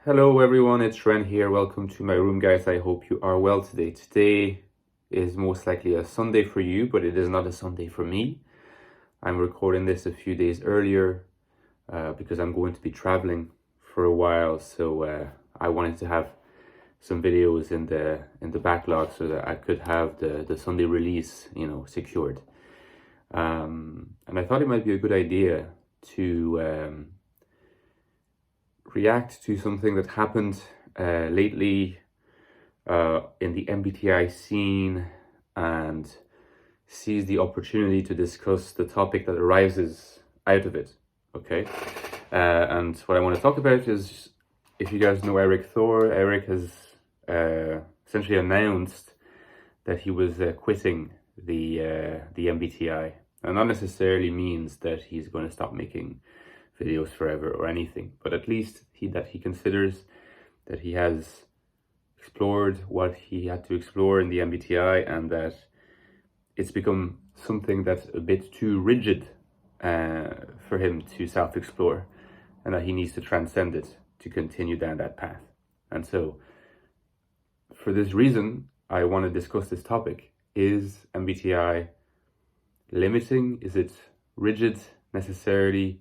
Hello everyone, it's Ren here. Welcome to my room, guys. I hope you are well today. Today is most likely a Sunday for you, but it is not a Sunday for me. I'm recording this a few days earlier because I'm going to be traveling for a while. So I wanted to have some videos in the backlog so that I could have the Sunday release, secured. And I thought it might be a good idea to react to something that happened lately in the MBTI scene and seize the opportunity to discuss the topic that arises out of it. Okay, and what I want to talk about is, if you guys know Eric Thor, Eric has essentially announced that he was quitting the MBTI, and not necessarily means that he's going to stop making videos forever or anything, but at least he considers that he has explored what he had to explore in the MBTI, and that it's become something that's a bit too rigid for him to self-explore, and that he needs to transcend it to continue down that path. And so for this reason, I want to discuss this topic. Is MBTI limiting? Is it rigid necessarily?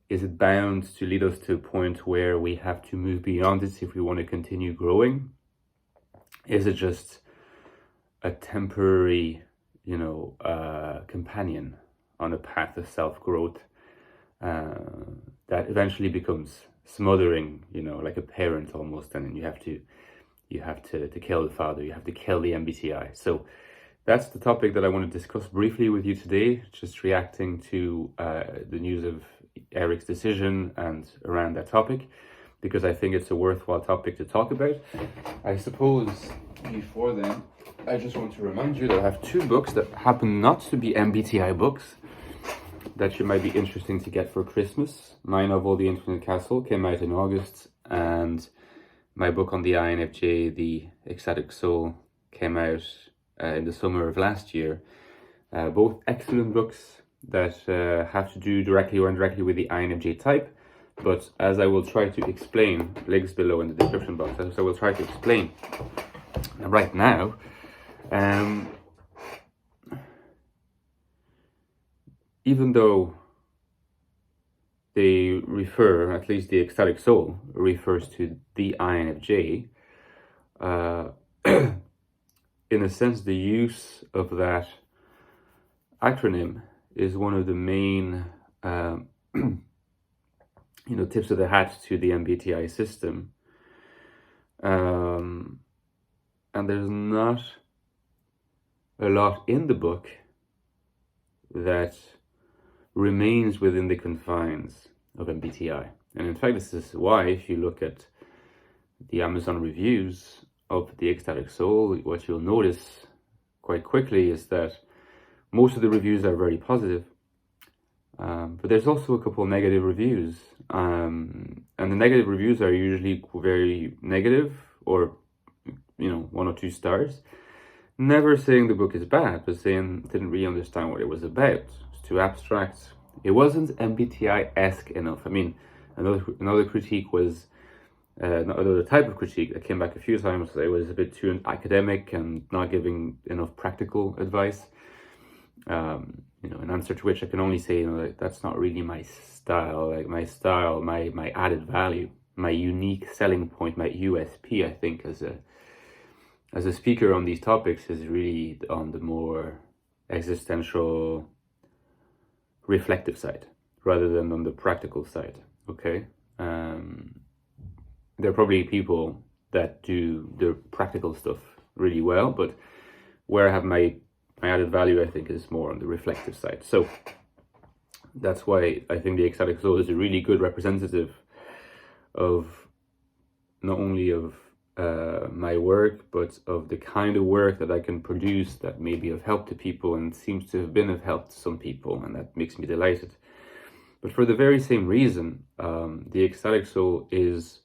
Is it bound to lead us to a point where we have to move beyond it if we want to continue growing? Is it just a temporary, companion on a path of self-growth that eventually becomes smothering, like a parent almost, and then you have to kill the father, you have to kill the MBTI. So that's the topic that I want to discuss briefly with you today, just reacting to the news of Eric's decision and around that topic, because I think it's a worthwhile topic to talk about. I suppose before then, I just want to remind you that I have two books that happen not to be MBTI books that you might be interesting to get for Christmas. My novel, The Infinite Castle, came out in August, and my book on the INFJ, The Ecstatic Soul, came out in the summer of last year. Both excellent books that have to do directly or indirectly with the INFJ type, but as I will try to explain, links below in the description box, as I will try to explain right now, even though they refer, at least the Ecstatic Soul refers to the INFJ, in a sense, the use of that acronym is one of the main, tips of the hat to the MBTI system. And there's not a lot in the book that remains within the confines of MBTI. And in fact, this is why, if you look at the Amazon reviews of the Ecstatic Soul, what you'll notice quite quickly is that most of the reviews are very positive, but there's also a couple of negative reviews, and the negative reviews are usually very negative, or 1 or 2 stars, never saying the book is bad, but saying didn't really understand what it was about. It's too abstract. It wasn't MBTI-esque enough. I mean, another critique was another type of critique that came back a few times. It was a bit too academic and not giving enough practical advice. In answer to which I can only say, that's not really my style. Like my style, my added value, my unique selling point, my USP, I think, as a speaker on these topics, is really on the more existential, reflective side, rather than on the practical side. Okay, there are probably people that do the practical stuff really well, but where I have my added value, I think, is more on the reflective side. So that's why I think the Ecstatic Soul is a really good representative of not only of my work, but of the kind of work that I can produce that may be of help to people, and seems to have been of help to some people, and that makes me delighted. But for the very same reason, the Ecstatic Soul is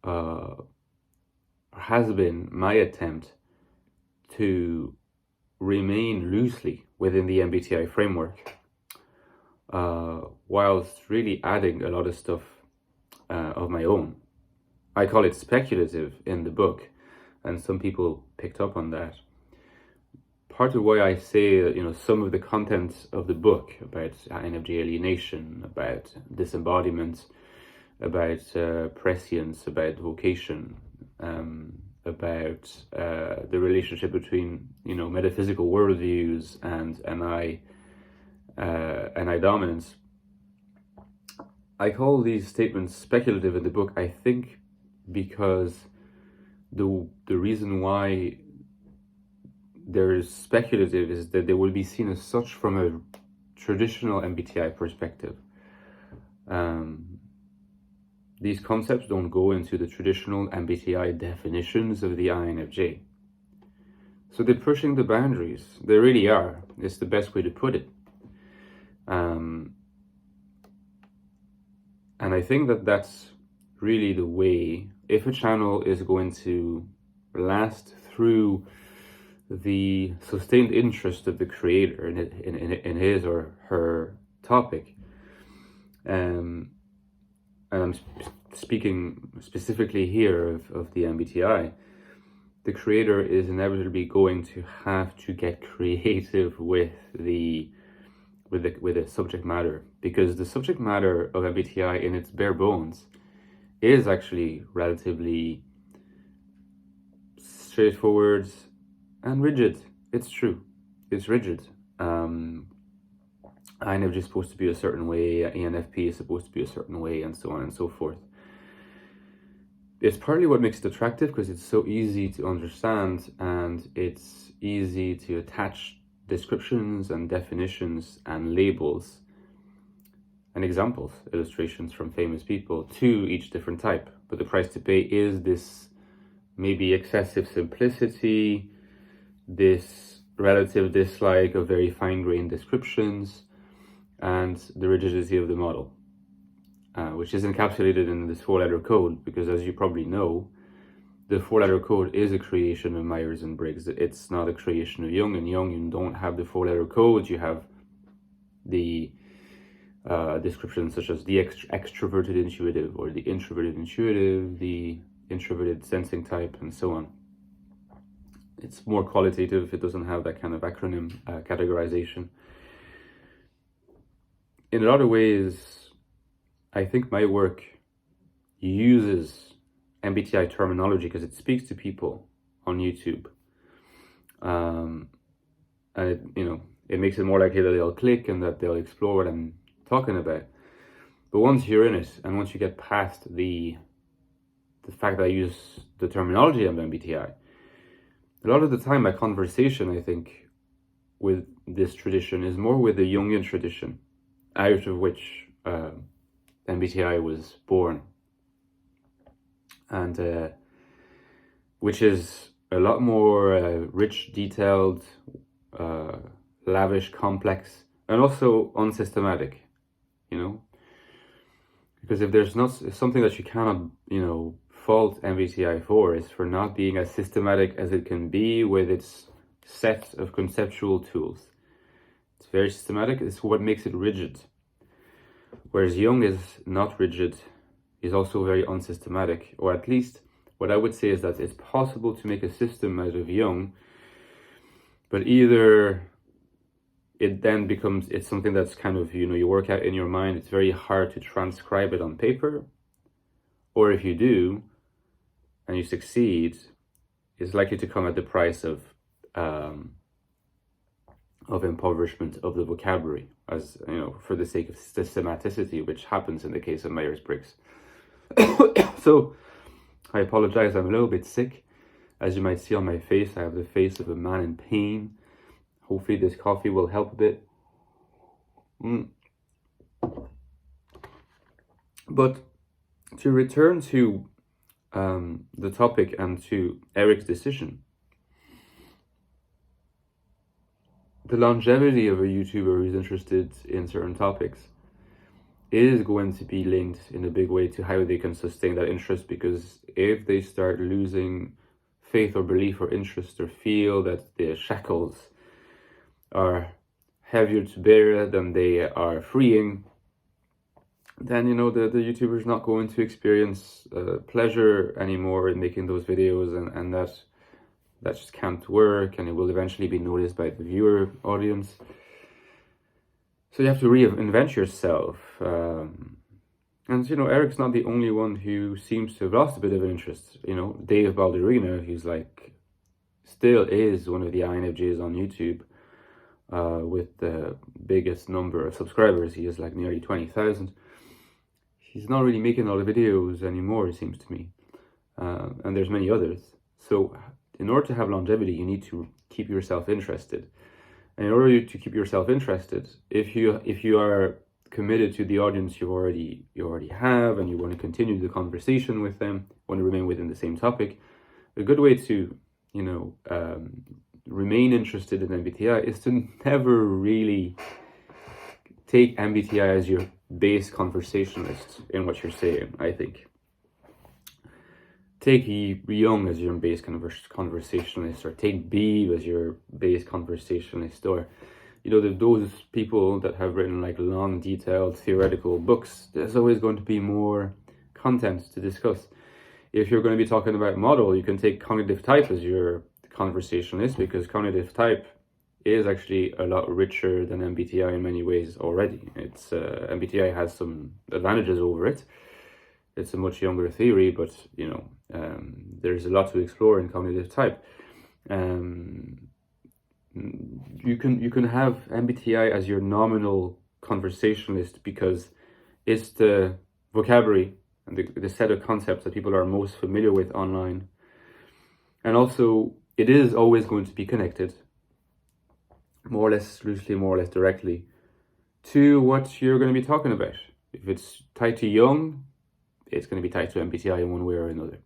has been my attempt to remain loosely within the MBTI framework, whilst really adding a lot of stuff of my own. I call it speculative in the book, and some people picked up on that. Part of why I say that, some of the contents of the book about INFJ alienation, about disembodiment, about prescience, about vocation, about the relationship between metaphysical worldviews and I dominance. I call these statements speculative in the book, I think, because the reason why they're speculative is that they will be seen as such from a traditional MBTI perspective. These concepts don't go into the traditional MBTI definitions of the INFJ. So they're pushing the boundaries. They really are. It's the best way to put it. And I think that that's really the way, if a channel is going to last through the sustained interest of the creator in his or her topic, and I'm speaking specifically here of the MBTI, the creator is inevitably going to have to get creative with the subject matter, because the subject matter of MBTI in its bare bones is actually relatively straightforward and rigid. It's true. It's rigid. INFJ is supposed to be a certain way, ENFP is supposed to be a certain way, and so on and so forth. It's partly what makes it attractive, because it's so easy to understand and it's easy to attach descriptions and definitions and labels and examples, illustrations from famous people to each different type. But the price to pay is this maybe excessive simplicity, this relative dislike of very fine-grained descriptions, and the rigidity of the model, which is encapsulated in this 4-letter code, because as you probably know, the 4-letter code is a creation of Myers and Briggs. It's not a creation of Jung. In Jung, you don't have the 4-letter code. You have the descriptions such as the extroverted intuitive, or the introverted intuitive, the introverted sensing type, and so on. It's more qualitative. It doesn't have that kind of acronym categorization. In a lot of ways, I think my work uses MBTI terminology because it speaks to people on YouTube, and it makes it more likely that they'll click and that they'll explore what I'm talking about. But once you're in it, and once you get past the fact that I use the terminology of MBTI, a lot of the time my conversation, I think, with this tradition is more with the Jungian tradition, out of which MBTI was born, and which is a lot more rich, detailed, lavish, complex, and also unsystematic, because if there's not something that you cannot, fault MBTI for, is for not being as systematic as it can be with its set of conceptual tools. It's very systematic. It's what makes it rigid. Whereas Jung is not rigid, is also very unsystematic, or at least what I would say is that it's possible to make a system out of Jung, but either it then it's something that's kind of, you work out in your mind, it's very hard to transcribe it on paper, or if you do, and you succeed, it's likely to come at the price of impoverishment of the vocabulary, as for the sake of systematicity, which happens in the case of Myers Briggs. So I apologize, I'm a little bit sick. As you might see on my face, I have the face of a man in pain. Hopefully this coffee will help a bit. But to return to the topic and to Eric's decision, the longevity of a YouTuber who's interested in certain topics is going to be linked in a big way to how they can sustain that interest, because if they start losing faith or belief or interest, or feel that the shackles are heavier to bear than they are freeing, then, you know, the YouTuber's not going to experience pleasure anymore in making those videos, and that just can't work, and it will eventually be noticed by the viewer audience. So you have to reinvent yourself. And, you know, Eric's not the only one who seems to have lost a bit of interest. You know, Dave Balderina, who's like, still is one of the INFJs on YouTube, with the biggest number of subscribers. He has like nearly 20,000. He's not really making a lot of videos anymore, it seems to me. And there's many others. So in order to have longevity, you need to keep yourself interested. And in order to keep yourself interested, if you are committed to the audience you already have, and you want to continue the conversation with them, want to remain within the same topic, a good way to, you know, remain interested in MBTI is to never really take MBTI as your base conversationalist in what you're saying, I think. Take Jung as your base conversationalist, or take Beebe as your base conversationalist, or, you know, those people that have written like long, detailed theoretical books. There's always going to be more content to discuss. If you're going to be talking about model, you can take cognitive type as your conversationalist, because cognitive type is actually a lot richer than MBTI in many ways already. It's MBTI has some advantages over it. It's a much younger theory, but, you know, there's a lot to explore in cognitive type. You can have MBTI as your nominal conversationalist because it's the vocabulary and the set of concepts that people are most familiar with online. And also, it is always going to be connected, more or less loosely, more or less directly, to what you're going to be talking about. If it's tied to Jung, it's going to be tied to MBTI in one way or another.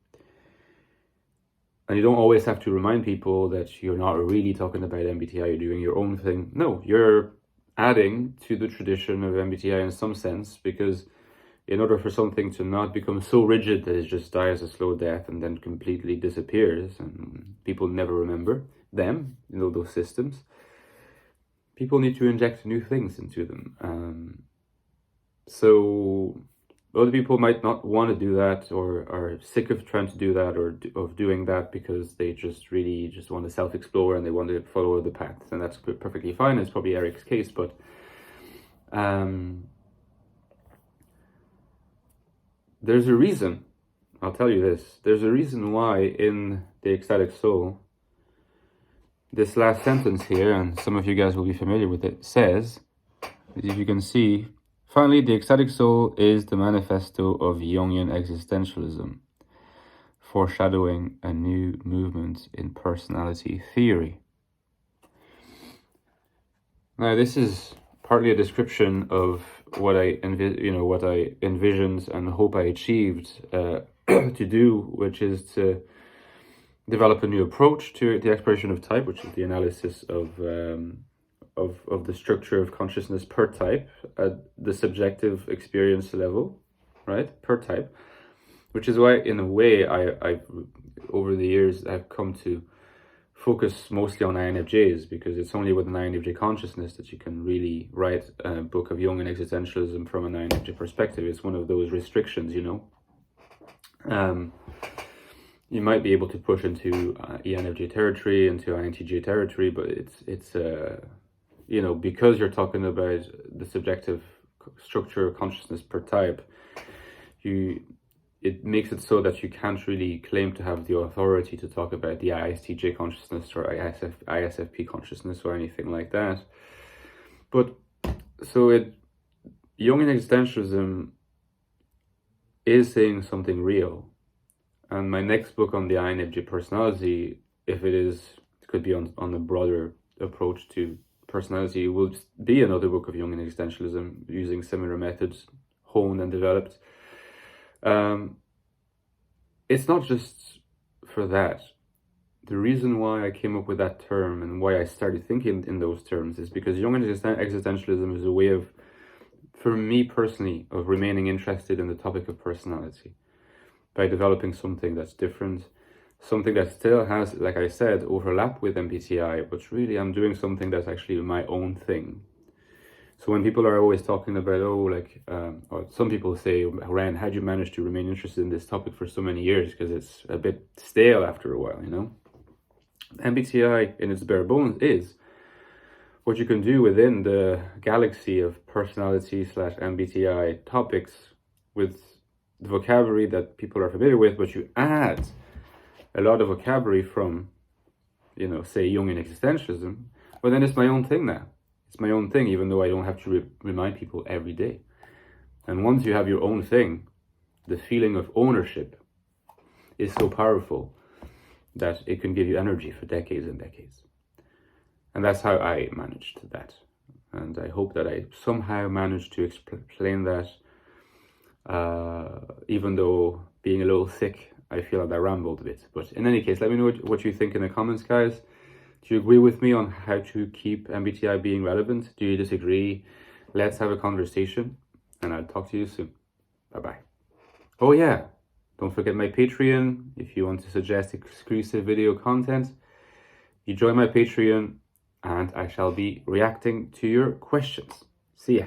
And you don't always have to remind people that you're not really talking about MBTI, you're doing your own thing. No, you're adding to the tradition of MBTI in some sense, because in order for something to not become so rigid that it just dies a slow death and then completely disappears and people never remember them, you know, those systems, people need to inject new things into them. So other people might not want to do that, or are sick of trying to do that, or of doing that, because they just really just want to self-explore and they want to follow the path, and that's perfectly fine. It's probably Eric's case, but there's a reason. I'll tell you this. There's a reason why in the Ecstatic Soul, this last sentence here, and some of you guys will be familiar with it, says, if you can see, finally, the Ecstatic Soul is the manifesto of Jungian existentialism, foreshadowing a new movement in personality theory. Now, this is partly a description of what I envisioned and hope I achieved to do, which is to develop a new approach to the exploration of type, which is the analysis of the structure of consciousness per type at the subjective experience level, right? Per type, which is why, in a way, I over the years I've come to focus mostly on INFJs, because it's only with an INFJ consciousness that you can really write a book of Jungian existentialism from an INFJ perspective. It's one of those restrictions, you know. You might be able to push into ENFJ territory, into INTJ territory, but it's you know, because you're talking about the subjective structure of consciousness per type, it makes it so that you can't really claim to have the authority to talk about the ISTJ consciousness or ISFP consciousness or anything like that. But so Jungian existentialism is saying something real. And my next book on the INFJ personality, if it could be on a broader approach to personality, will be another book of Jungian existentialism using similar methods, honed and developed. It's not just for that. The reason why I came up with that term and why I started thinking in those terms is because Jungian existentialism is a way of, for me personally, of remaining interested in the topic of personality by developing something that's different, something that still has, like I said, overlap with MBTI, but really I'm doing something that's actually my own thing. So when people are always talking about, or some people say, Ryan, how'd you manage to remain interested in this topic for so many years? Because it's a bit stale after a while, you know? MBTI, in its bare bones, is what you can do within the galaxy of personality / MBTI topics with the vocabulary that people are familiar with, but you add a lot of vocabulary from, you know, say Jungian existentialism, well, then it's my own thing now. It's my own thing, even though I don't have to remind people every day. And once you have your own thing, the feeling of ownership is so powerful that it can give you energy for decades and decades. And that's how I managed that. And I hope that I somehow managed to explain that. Even though being a little sick, I feel that I rambled a bit. But in any case, let me know what you think in the comments, guys. Do you agree with me on how to keep MBTI being relevant? Do you disagree? Let's have a conversation, and I'll talk to you soon. Bye-bye. Oh yeah, don't forget my Patreon. If you want to suggest exclusive video content, you join my Patreon, and I shall be reacting to your questions. See ya.